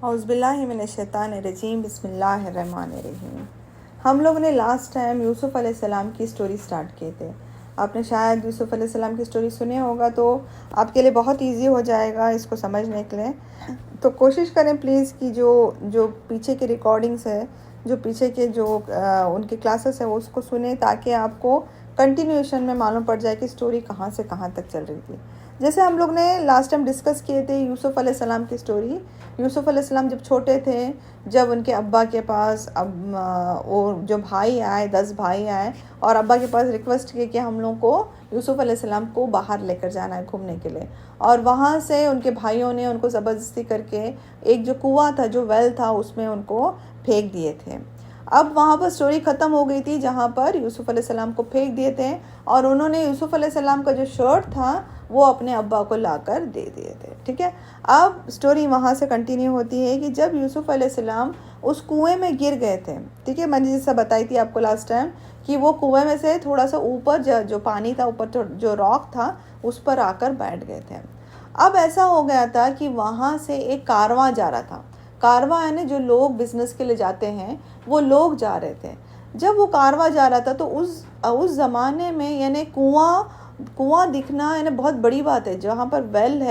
औज़ुबिल्लाहिमिनश्शैतानिर्रजीम बिस्मिल्लाहिर्रहमानिर्रहीम। हम लोग ने लास्ट टाइम यूसुफ़ अलैहिस्सलाम की स्टोरी स्टार्ट किए थे। आपने शायद यूसुफ़ अलैहिस्सलाम की स्टोरी सुनी होगा, तो आपके लिए बहुत इजी हो जाएगा इसको समझने के लिए। तो कोशिश करें प्लीज़ कि जो जो पीछे के रिकॉर्डिंग्स है, जो पीछे के जो उनके क्लासेस है, वो उसको सुने, ताकि आपको कंटिन्यूएशन में मालूम पड़ जाए कि स्टोरी कहाँ से कहाँ तक चल रही थी। जैसे हम लोग ने लास्ट टाइम डिस्कस किए थे यूसुफ़ अलैहिस्सलाम की स्टोरी। यूसुफ़ अलैहिस्सलाम जब छोटे थे, जब उनके अब्बा के पास वो जो भाई आए, 10 भाई आए और अब्बा के पास रिक्वेस्ट की कि हम लोग को यूसुफ़ अलैहिस्सलाम को बाहर लेकर जाना है घूमने के लिए। और वहाँ से उनके भाइयों ने उनको ज़बरदस्ती करके एक जो कुआं था, जो वेल था, उसमें उनको फेंक दिए थे। अब वहाँ पर स्टोरी ख़त्म हो गई थी, जहाँ पर यूसुफ़ अलैहिस्सलाम को फेंक दिए थे और उन्होंने यूसुफ़ अलैहिस्सलाम का जो शर्ट था वो अपने अब्बा को लाकर दे दिए थे। ठीक है, अब स्टोरी वहाँ से कंटिन्यू होती है कि जब यूसुफ़ अलैहिस्सलाम उस कुएं में गिर गए थे। ठीक है, मैंने जैसा बताई थी आपको लास्ट टाइम कि वो कुएं में से थोड़ा सा ऊपर जो पानी था, ऊपर जो रॉक था, उस पर आकर बैठ गए थे। अब ऐसा हो गया था कि वहाँ से एक कारवां जा रहा था। कारवां यानी जो लोग बिज़नेस के लिए जाते हैं, वो लोग जा रहे थे। जब वो कारवां जा रहा था तो उस ज़माने में यानी कुआं दिखना यानी बहुत बड़ी बात है। जहाँ पर वेल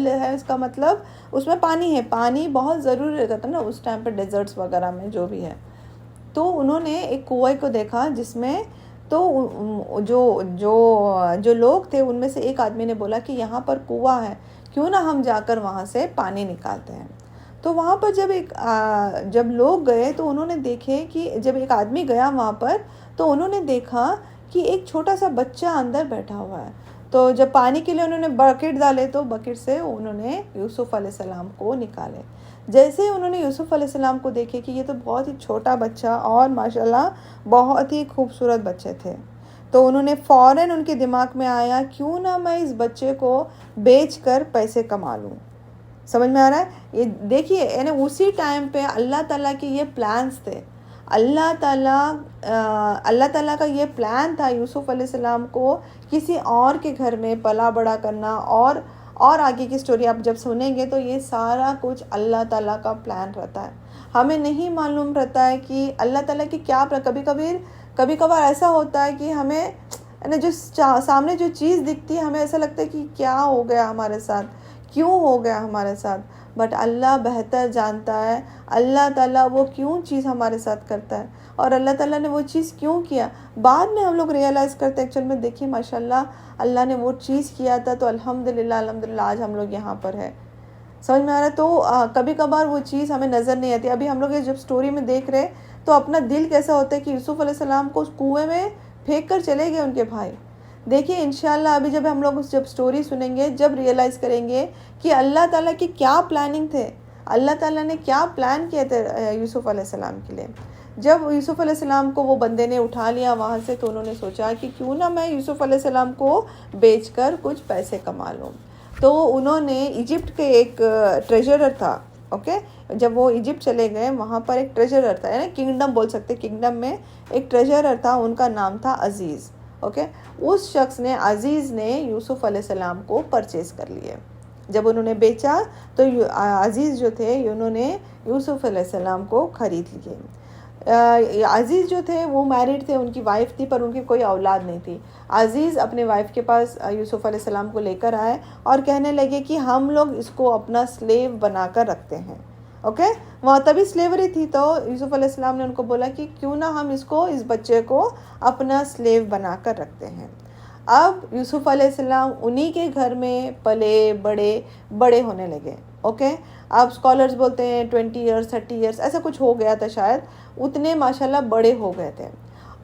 है इसका मतलब उसमें पानी है। पानी बहुत ज़रूरी रहता था ना उस टाइम पर, डेजर्ट्स वगैरह में जो भी है। तो उन्होंने एक कुएं को देखा, जिसमें तो जो जो जो लोग थे उनमें से एक आदमी ने बोला कि यहाँ पर कुआं है, क्यों ना हम जाकर वहाँ से पानी निकालते हैं। तो वहाँ पर जब लोग गए तो उन्होंने देखे कि जब एक आदमी गया वहाँ पर, तो उन्होंने देखा कि एक छोटा सा बच्चा अंदर बैठा हुआ है। तो जब पानी के लिए उन्होंने बकेट डाले तो बकेट से उन्होंने यूसुफ़ अलैहिस्सलाम को निकाले। जैसे ही उन्होंने यूसुफ़ अलैहिस्सलाम को देखे कि ये तो बहुत ही छोटा बच्चा और माशाल्लाह बहुत ही खूबसूरत बच्चे थे, तो उन्होंने फ़ौरन उनके दिमाग में आया, क्यों ना मैं इस बच्चे को बेच कर पैसे कमा लूँ। समझ में आ रहा है? ये देखिए, यानी उसी टाइम पे अल्लाह ताला के ये प्लान्स थे। अल्लाह ताला का ये प्लान था यूसुफ़ अलैहिस्सलाम को किसी और के घर में पला बड़ा करना। और आगे की स्टोरी आप जब सुनेंगे तो ये सारा कुछ अल्लाह ताला का प्लान रहता है। हमें नहीं मालूम रहता है कि अल्लाह ताला की क्या कभी कभार ऐसा होता है कि हमें यानी जो सामने जो चीज़ दिखती है, हमें ऐसा लगता है कि क्या हो गया हमारे साथ, क्यों हो गया हमारे साथ। बट अल्लाह बेहतर जानता है, अल्लाह ताला वो क्यों चीज़ हमारे साथ करता है और अल्लाह ताला ने वो चीज़ क्यों किया, बाद में हम लोग रियलाइज़ करते हैं। एक्चुअल में देखिए, माशाल्लाह अल्लाह ने वो चीज़ किया था, तो अल्हम्दुलिल्लाह आज हम लोग यहाँ पर है। समझ में आ रहा है? तो कभी कभार वो चीज़ हमें नज़र नहीं आती। अभी हम लोग ये जब स्टोरी में देख रहे तो अपना दिल कैसा होता है कि यूसुफ़ अलैहिस्सलाम को उस कुएं में फेंक कर चले गए उनके भाई। देखिए इंशाल्लाह अभी जब हम लोग जब स्टोरी सुनेंगे, जब रियलाइज़ करेंगे कि अल्लाह ताला की क्या प्लानिंग थे, अल्लाह ताला ने क्या प्लान किए थे यूसुफ़ अलैहिस्सलाम के लिए। जब यूसुफ़ अलैहिस्सलाम को वो बंदे ने उठा लिया वहाँ से, तो उन्होंने सोचा कि क्यों ना मैं यूसुफ़ अलैहिस्सलाम को बेचकर कुछ पैसे कमा लूँ। तो उन्होंने इजिप्ट के एक ट्रेजरर था, ओके, जब वो इजिप्ट चले गए, वहाँ पर एक ट्रेजरर था, यानी किंगडम बोल सकते, किंगडम में एक ट्रेजरर था, उनका नाम था अज़ीज़। ओके, उस शख्स ने, अज़ीज़ ने यूसुफ़ अलैहिस्सलाम को परचेज़ कर लिए। जब उन्होंने बेचा तो अज़ीज़ जो थे, उन्होंने यूसुफ़ अलैहिस्सलाम को ख़रीद लिए। अज़ीज़ जो थे वो मैरिड थे, उनकी वाइफ थी, पर उनकी कोई औलाद नहीं थी। अज़ीज़ अपने वाइफ के पास यूसुफ़ अलैहिस्सलाम को लेकर आए और कहने लगे कि हम लोग इसको अपना स्लेव बनाकर रखते हैं। ओके, वहाँ तभी स्लेवरी थी, तो यूसुफ़ अलैहिस्सलाम ने उनको बोला कि क्यों ना हम इस बच्चे को अपना स्लेव बनाकर रखते हैं। अब यूसुफ़ अलैहिस्सलाम उन्हीं के घर में पले बड़े होने लगे। ओके, अब स्कॉलर्स बोलते हैं 20 ईयर्स 30 ईयर्स ऐसा कुछ हो गया था शायद, उतने माशाल्लाह बड़े हो गए थे।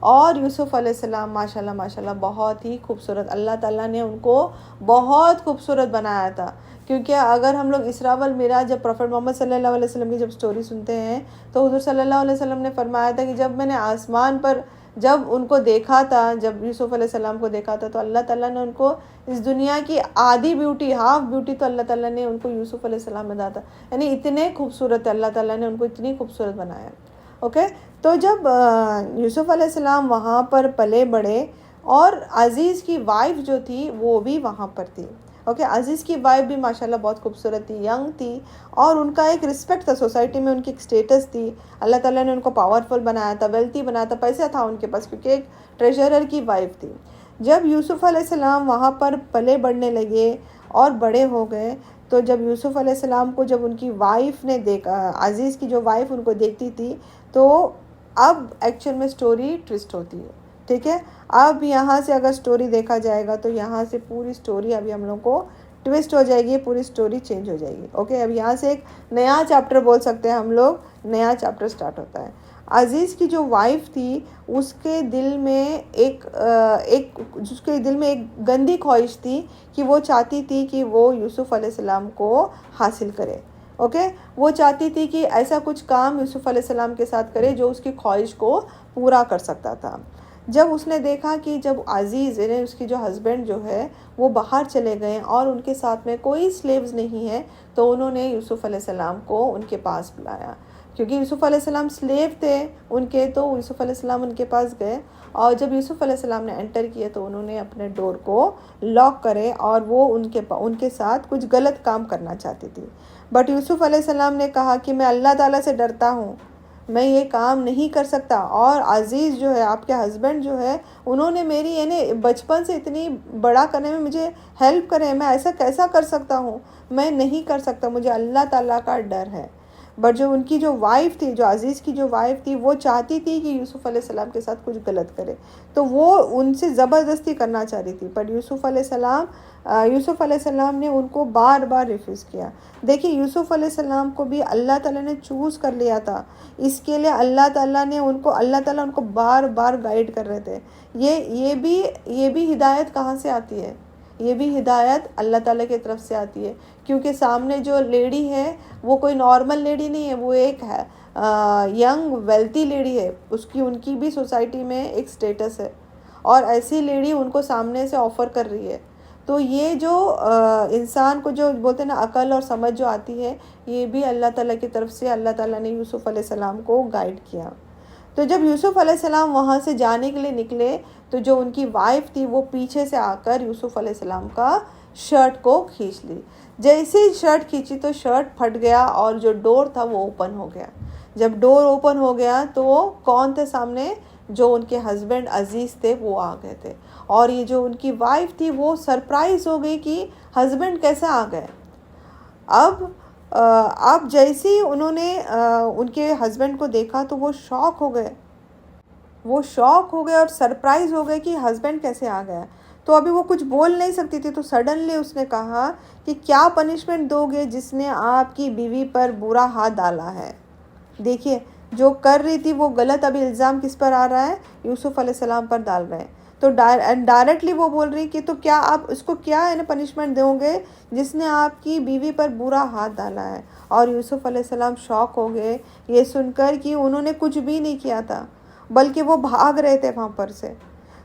और यूसुफ़ अलैहिस्सलाम माशाल्लाह बहुत ही खूबसूरत, अल्लाह ताला ने उनको बहुत खूबसूरत बनाया था। क्योंकि अगर हम लोग इसरा वल मिराज, जब प्रॉफेट मोहम्मद सल्लल्लाहु अलैहि वसल्लम की जब स्टोरी सुनते हैं, तो हुज़ूर सल्लल्लाहु अलैहि वसल्लम ने फरमाया था कि जब मैंने आसमान पर जब उनको देखा था, जब यूसुफ़ अलैहिस्सलाम को देखा था, तो अल्लाह ताला ने उनको इस दुनिया की आधी ब्यूटी, हाफ ब्यूटी तो अल्लाह ताला ने उनको यूसुफ़ अलैहिस्सलाम में दिया था। यानी इतने खूबसूरत अल्लाह ताला ने उनको इतनी खूबसूरत बनाया। ओके, तो जब यूसुफ़ अलैहिस्सलाम वहाँ पर पले बड़े और अज़ीज़ की वाइफ जो थी वो भी वहाँ पर थी। ओके, अजीज़ की वाइफ भी माशाल्लाह बहुत खूबसूरत थी, यंग थी, और उनका एक रिस्पेक्ट था सोसाइटी में, उनकी एक स्टेटस थी। अल्लाह ताला ने उनको पावरफुल बनाया था, वेल्थी बनाया था, पैसा था उनके पास, क्योंकि एक ट्रेजरर की वाइफ थी। जब यूसुफ़ अलैहिस्सलाम वहाँ पर पले बढ़ने लगे और बड़े हो गए, तो जब यूसुफ़ अलैहिस्सलाम को जब उनकी वाइफ ने देखा, अज़ीज़ की जो वाइफ उनको देखती थी, तो अब एक्चुअल में स्टोरी ट्विस्ट होती है। ठीक है, अब यहाँ से अगर स्टोरी देखा जाएगा तो यहाँ से पूरी स्टोरी अभी हम लोग को ट्विस्ट हो जाएगी, पूरी स्टोरी चेंज हो जाएगी। ओके, अब यहाँ से एक नया चैप्टर बोल सकते हैं हम लोग, नया चैप्टर स्टार्ट होता है। अज़ीज़ की जो वाइफ थी उसके दिल में उसके दिल में एक गंदी ख्वाहिश थी कि वो चाहती थी कि वो यूसुफ़ अलैहिस्सलाम को हासिल करे। ओके, वो चाहती थी कि ऐसा कुछ काम यूसुफ़ अलैहिस्सलाम के साथ करे जो उसकी ख्वाहिश को पूरा कर सकता था। जब उसने देखा कि जब अज़ीज़ यानी उसकी जो हस्बैंड जो है वो बाहर चले गए और उनके साथ में कोई स्लेव्स नहीं है, तो उन्होंने यूसुफ़ अलैहिस्सलाम को उनके पास बुलाया, क्योंकि यूसुफ़ अलैहिस्सलाम स्लेव थे उनके, तो यूसुफ़ अलैहिस्सलाम उनके पास गए। और जब यूसुफ़ अलैहिस्सलाम ने एंटर किए तो उन्होंने अपने डोर को लॉक करे, और वो उनके साथ कुछ गलत काम करना चाहती थी। बट यूसुफ़ अलैहिस्सलाम ने कहा कि मैं अल्लाह ताला से डरता हूँ, मैं ये काम नहीं कर सकता। और अज़ीज़ जो है, आपके हस्बैंड जो है, उन्होंने मेरी यानी बचपन से इतनी बड़ा करने में मुझे हेल्प करे, मैं ऐसा कैसा कर सकता हूँ, मैं नहीं कर सकता, मुझे अल्लाह ताला का डर है। बट जो उनकी जो वाइफ थी, जो अज़ीज़ की जो वाइफ थी, वो चाहती थी कि यूसुफ़ अलैहिस्सलाम के साथ कुछ गलत करे, तो वो उनसे ज़बरदस्ती करना चाह रही थी। पर यूसुफ़ अलैहिस्सलाम ने उनको बार बार रिफ्यूज़ किया। देखिए, यूसुफ़ अलैहिस्सलाम को भी अल्लाह ताला ने चूज़ कर लिया था, इसके लिए अल्लाह ताला उनको बार बार गाइड कर रहे थे। ये भी हिदायत कहाँ से आती है? ये भी हिदायत अल्लाह ताला की तरफ से आती है, क्योंकि सामने जो लेडी है वो कोई नॉर्मल लेडी नहीं है, वो एक है यंग वेल्थी लेडी है, उनकी भी सोसाइटी में एक स्टेटस है, और ऐसी लेडी उनको सामने से ऑफ़र कर रही है। तो ये जो इंसान को जो बोलते हैं ना अकल और समझ जो आती है, ये भी अल्लाह ताला की तरफ से अल्लाह ताला ने यूसुफ़ अलैहिस्सलाम को गाइड किया। तो जब यूसुफ़ अलैहिस्सलाम वहाँ से जाने के लिए निकले, तो जो उनकी वाइफ थी वो पीछे से आकर यूसुफ़ अलैहिस्सलाम का शर्ट को खींच ली। जैसे ही शर्ट खींची तो शर्ट फट गया और जो डोर था वो ओपन हो गया। जब डोर ओपन हो गया तो कौन थे सामने? जो उनके हस्बैंड अज़ीज़ थे वो आ गए थे, और ये जो उनकी वाइफ थी वो सरप्राइज़ हो गई कि हस्बैंड कैसे आ गए। अब जैसे ही उन्होंने उनके हस्बैंड को देखा तो वो शॉक हो गए, और सरप्राइज़ हो गए कि हस्बैंड कैसे आ गया। तो अभी वो कुछ बोल नहीं सकती थी, तो सडनली उसने कहा कि क्या पनिशमेंट दोगे जिसने आपकी बीवी पर बुरा हाथ डाला है? देखिए, जो कर रही थी वो गलत, अभी इल्ज़ाम किस पर आ रहा है? यूसुफ़ अलैहिस्सलाम पर डाल रहे हैं। तो डायरेक्टली वो बोल रही कि तो क्या आप उसको क्या है ना पनिशमेंट दोगे जिसने आपकी बीवी पर बुरा हाथ डाला है? और यूसुफ़ अलैहिस्सलाम शॉक हो गए ये सुनकर कि उन्होंने कुछ भी नहीं किया था, बल्कि वो भाग रहे थे वहाँ पर से।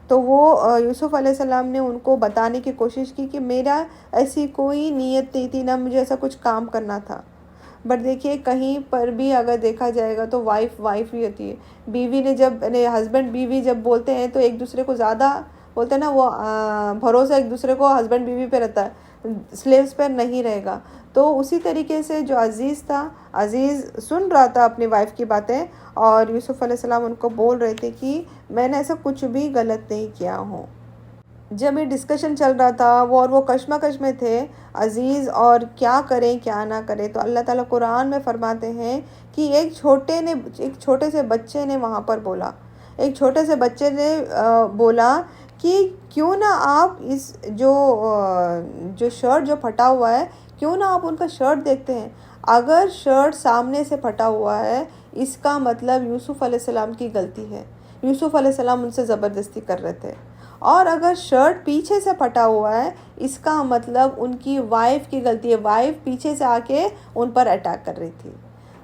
तो वो यूसुफ़ अलैहिस्सलाम ने उनको बताने की कोशिश की कि मेरा ऐसी कोई नीयत नहीं थी, ना मुझे ऐसा कुछ काम करना था। बट देखिए, कहीं पर भी अगर देखा जाएगा तो वाइफ ही होती है। बीवी ने जब हस्बैंड बीवी जब बोलते हैं तो एक दूसरे को ज़्यादा बोलते हैं ना, वो भरोसा एक दूसरे को हस्बैंड बीवी पे रहता है, स्लेव्स पर नहीं रहेगा। तो उसी तरीके से जो अज़ीज़ था, अज़ीज़ सुन रहा था अपनी वाइफ की बातें, और यूसुफ़ अलैहिस्सलाम उनको बोल रहे थे कि मैंने ऐसा कुछ भी गलत नहीं किया हूँ। जब ये डिस्कशन चल रहा था वो कश्मकश में थे अज़ीज़, और क्या करें क्या ना करें, तो अल्लाह ताला कुरान में फरमाते हैं कि एक छोटे से बच्चे ने वहाँ पर बोला, एक छोटे से बच्चे ने बोला कि क्यों ना आप इस जो शर्ट जो फटा हुआ है, क्यों ना आप उनका शर्ट देखते हैं। अगर शर्ट सामने से फटा हुआ है, इसका मतलब यूसुफ़ अलैहिस्सलाम की गलती है, यूसुफ़ अलैहिस्सलाम उनसे ज़बरदस्ती कर रहे थे। और अगर शर्ट पीछे से फटा हुआ है, इसका मतलब उनकी वाइफ की गलती है, वाइफ पीछे से आके उन पर अटैक कर रही थी।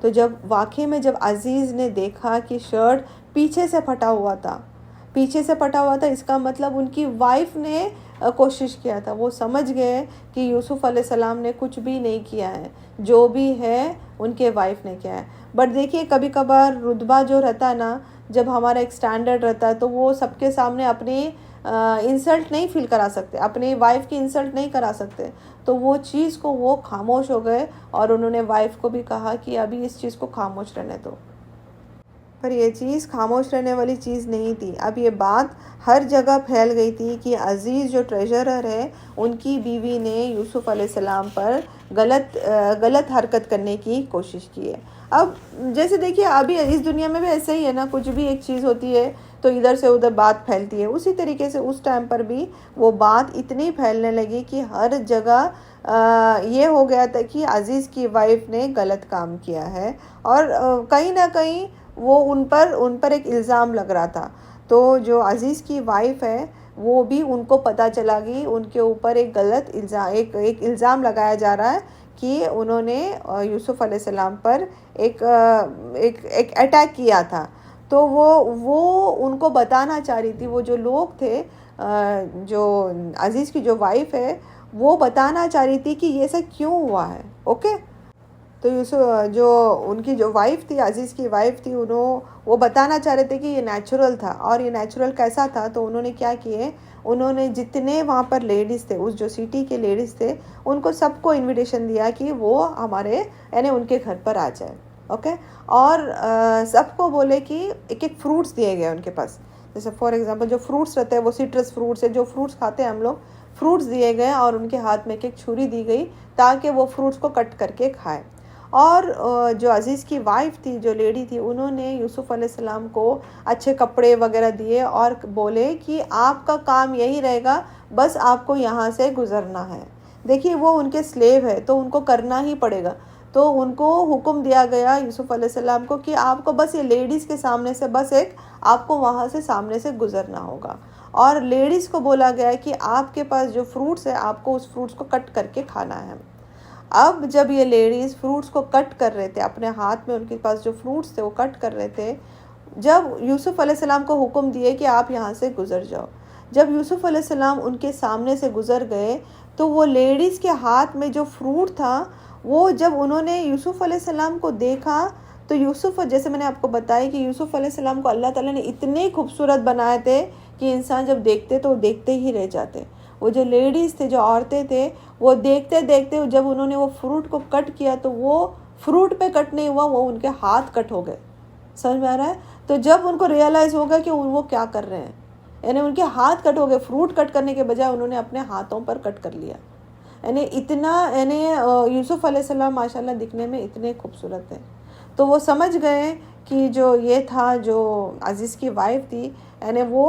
तो जब वाकई में जब अज़ीज़ ने देखा कि शर्ट पीछे से फटा हुआ था, इसका मतलब उनकी वाइफ ने कोशिश किया था। वो समझ गए कि यूसुफ़ अलैहिस्सलाम ने कुछ भी नहीं किया है, जो भी है उनके वाइफ ने किया है। बट देखिए, कभी कभार रुतबा जो रहता है ना, जब हमारा एक स्टैंडर्ड रहता है तो वो सबके सामने अपनी इंसल्ट नहीं फील करा सकते, अपनी वाइफ की इंसल्ट नहीं करा सकते। तो वो चीज़ को वो खामोश हो गए और उन्होंने वाइफ को भी कहा कि अभी इस चीज़ को खामोश रहने दो। पर ये चीज़ खामोश रहने वाली चीज़ नहीं थी। अब ये बात हर जगह फैल गई थी कि अज़ीज़ जो ट्रेजरर है उनकी बीवी ने यूसुफ़ अलैहिस्सलाम पर गलत हरकत करने की कोशिश की है। अब जैसे देखिए अभी इस दुनिया में भी ऐसे ही है ना, कुछ भी एक चीज़ होती है तो इधर से उधर बात फैलती है। उसी तरीके से उस टाइम पर भी वो बात इतनी फैलने लगी कि हर जगह ये हो गया था कि अज़ीज़ की वाइफ ने गलत काम किया है और कहीं ना कहीं वो उन पर एक इल्ज़ाम लग रहा था। तो जो अज़ीज़ की वाइफ है वो भी उनको पता चला कि उनके ऊपर एक गलत इल्ज़ाम लगाया जा रहा है कि उन्होंने यूसुफ़ अलैहिस्सलाम पर एक अटैक किया था। तो वो उनको बताना चाह रही थी, वो जो लोग थे जो अज़ीज़ की जो वाइफ है वो बताना चाह रही थी कि ये सब क्यों हुआ है। ओके, तो जो उनकी जो वाइफ थी, अज़ीज़ की वाइफ थी, वो बताना चाह रहे थे कि ये नेचुरल था। और ये नेचुरल कैसा था, तो उन्होंने क्या किए, उन्होंने जितने वहाँ पर लेडीज़ थे, उस जो सिटी के लेडीज़ थे, उनको सबको इनविटेशन दिया कि वो हमारे यानी उनके घर पर आ जाए। ओके, और सबको बोले कि एक एक फ्रूट्स दिए गए उनके पास। जैसे फॉर एग्जांपल जो फ्रूट्स रहते हैं वो सिट्रस फ्रूट्स है, जो फ्रूट्स खाते हैं हम लोग, फ्रूट्स दिए गए और उनके हाथ में एक छुरी दी गई ताकि वो फ्रूट्स को कट करके खाए। और जो अज़ीज़ की वाइफ थी, जो लेडी थी, उन्होंने यूसुफ़ अलैहिस्सलाम को अच्छे कपड़े वगैरह दिए और बोले कि आपका काम यही रहेगा, बस आपको यहाँ से गुज़रना है। देखिए वो उनके स्लेव है तो उनको करना ही पड़ेगा। तो उनको हुक्म दिया गया यूसुफ़ अलैहिस्सलाम को कि आपको बस ये लेडीज़ के सामने से बस आपको वहाँ से सामने से गुज़रना होगा। और लेडीज़ को बोला गया कि आपके पास जो फ्रूट्स है आपको उस फ्रूट्स को कट करके खाना है। अब जब ये लेडीज़ फ्रूट्स को कट कर रहे थे, अपने हाथ में उनके पास जो फ्रूट्स थे वो कट कर रहे थे, जब यूसुफ़ अलैहिस्सलाम को हुक्म दिए कि आप यहाँ से गुज़र जाओ, जब यूसुफ़ अलैहिस्सलाम उनके सामने से गुज़र गए तो वो लेडीज़ के हाथ में जो फ्रूट था वो जब उन्होंने यूसुफ़ अलैहिस्सलाम को देखा तो यूसुफ़, जैसे मैंने आपको बताया कि यूसुफ़ अलैहिस्सलाम को अल्लाह ताला ने इतने खूबसूरत बनाए थे कि इंसान जब देखते तो देखते ही रह जाते। वो जो लेडीज़ थे, जो औरतें थे, वो देखते देखते जब उन्होंने वो फ्रूट को कट किया तो वो फ्रूट पे कट नहीं हुआ, वो उनके हाथ कट हो गए। समझ में आ रहा है? तो जब उनको रियलाइज़ होगा कि वो क्या कर रहे हैं, यानी उनके हाथ कट हो गए, फ्रूट कट करने के बजाय उन्होंने अपने हाथों पर कट कर लिया। यानी इतना, यानी यूसुफ़ अलैहिस्सलाम माशाल्लाह दिखने में इतने खूबसूरत थे। तो वो समझ गए कि जो ये था, जो अज़ीज़ की वाइफ थी, यानी वो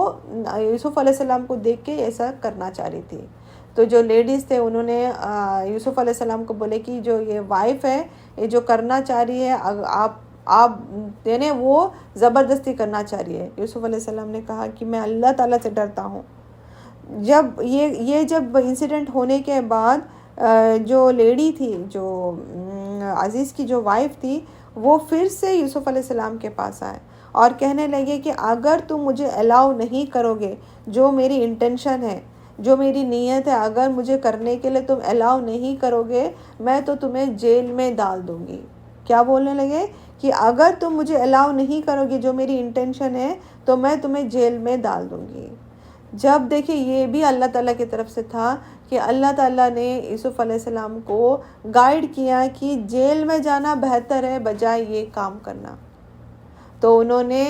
यूसुफ़ अलैहिस्सलाम को देख के ऐसा करना चाह रही थी। तो जो लेडीज़ थे उन्होंने यूसुफ़ अलैहिस्सलाम को बोले कि जो ये वाइफ है ये जो करना चाह रही है, आप यानी वो ज़बरदस्ती करना चाह रही है। यूसुफ़ अलैहिस्सलाम ने कहा कि मैं अल्लाह ताला से डरता हूँ। जब जब इंसिडेंट होने के बाद जो लेडी थी, जो अज़ीज़ की जो वाइफ थी, वो फिर से यूसुफ़ अलैहिस्सलाम के पास आए और कहने लगे कि अगर तुम मुझे अलाउ नहीं करोगे, जो मेरी इंटेंशन है, जो मेरी नीयत है, अगर मुझे करने के लिए तुम अलाउ नहीं करोगे, मैं तो तुम्हें जेल में डाल दूँगी। क्या बोलने लगे कि अगर तुम मुझे अलाउ नहीं करोगे, जो मेरी इंटेंशन है, तो मैं तुम्हें जेल में डाल दूँगी। जब देखिए ये भी अल्लाह ताला की तरफ से था कि अल्लाह ताला ने यूसुफ़ अलैहिस्सलाम को गाइड किया कि जेल में जाना बेहतर है बजाय ये काम करना। तो उन्होंने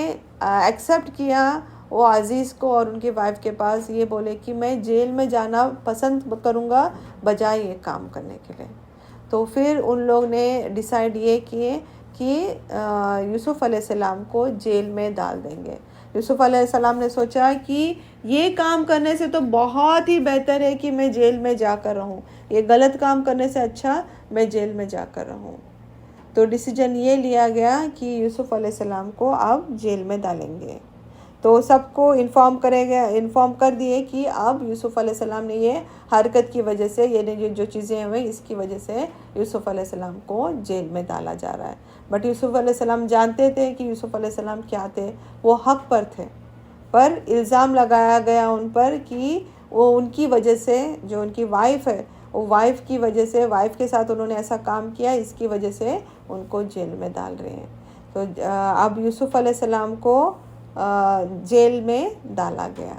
एक्सेप्ट किया वो अज़ीज़ को और उनकी वाइफ के पास, ये बोले कि मैं जेल में जाना पसंद करूँगा बजाय ये काम करने के लिए। तो फिर उन लोग ने डिसाइड ये किए कि यूसुफ़ अलैहिस्सलाम को जेल में डाल देंगे। यूसुफ़ अलैहिस्सलाम ने सोचा कि ये काम करने से तो बहुत ही बेहतर है कि मैं जेल में जाकर रहूं, ये गलत काम करने से अच्छा मैं जेल में जाकर रहूं। तो डिसीजन ये लिया गया कि यूसुफ़ अलैहिस्सलाम को अब जेल में डालेंगे। तो सबको इन्फॉर्म कर दिए कि अब यूसुफ़ अलैहिस्सलाम ने ये हरकत की वजह से, ये जो चीज़ें हुई इसकी वजह से यूसुफ़ अलैहिस्सलाम को जेल में डाला जा रहा है। बट यूसुफ़ अलैहिस्सलाम जानते थे कि यूसुफ़ अलैहिस्सलाम क्या थे, वो हक़ पर थे, पर इल्ज़ाम लगाया गया उन पर कि वो उनकी वजह से, जो उनकी वाइफ है, वो वाइफ की वजह से, वाइफ के साथ उन्होंने ऐसा काम किया, इसकी वजह से उनको जेल में डाल रहे हैं। तो अब यूसुफ़ अलैहिस्सलाम को जेल में डाला गया।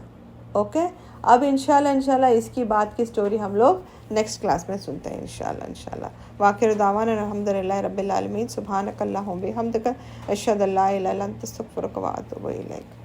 ओके, अब इंशाल्लाह इसकी बात की स्टोरी हम लोग नेक्स्ट क्लास में सुनते हैं इंशाल्लाह। वाखिर दावाना अल्हम्दुलिल्लाहि रब्बिल आलमीन, सुब्हानकल्लाहुम्मा बिहम्दिका, अशहदु अल्ला इलाहा इल्ला अंता, अस्तगफिरुका व अतूबु इलैक।